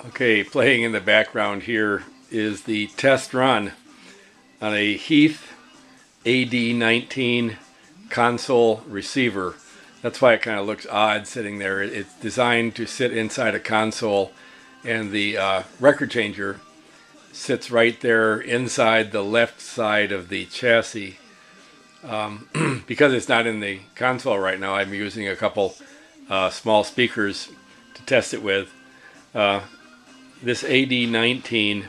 Okay, playing in the background here is the test run on a Heath AD 19 console receiver. That's why it kind of looks odd sitting there. It's designed to sit inside a console, and the record changer sits right there inside the left side of the chassis. Because it's not in the console right now, I'm using a couple small speakers to test it with. This AD19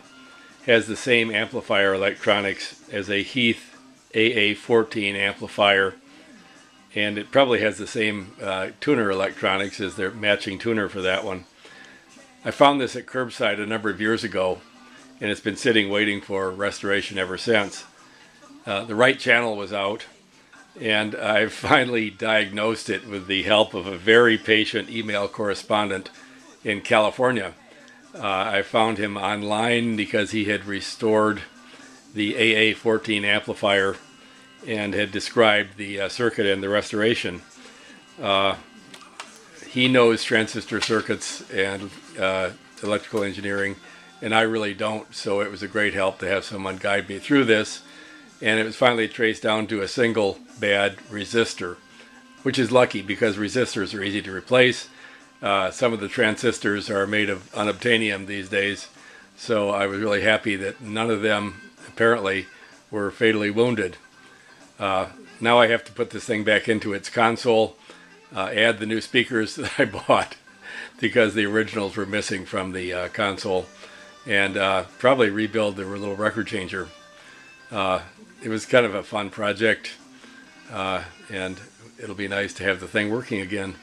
has the same amplifier electronics as a Heath AA14 amplifier, and it probably has the same tuner electronics as their matching tuner for that one. I found this at curbside a number of years ago, and it's been sitting waiting for restoration ever since. The right channel was out, and I finally diagnosed it with the help of a very patient email correspondent in California. I found him online because he had restored the AA14 amplifier and had described the circuit and the restoration. He knows transistor circuits and electrical engineering, and I really don't, so it was a great help to have someone guide me through this. And it was finally traced down to a single bad resistor, which is lucky because resistors are easy to replace. Some of the transistors are made of unobtainium these days, so I was really happy that none of them apparently were fatally wounded. Now I have to put this thing back into its console, add the new speakers that I bought because the originals were missing from the console, and probably rebuild the little record changer. It was kind of a fun project, and it'll be nice to have the thing working again.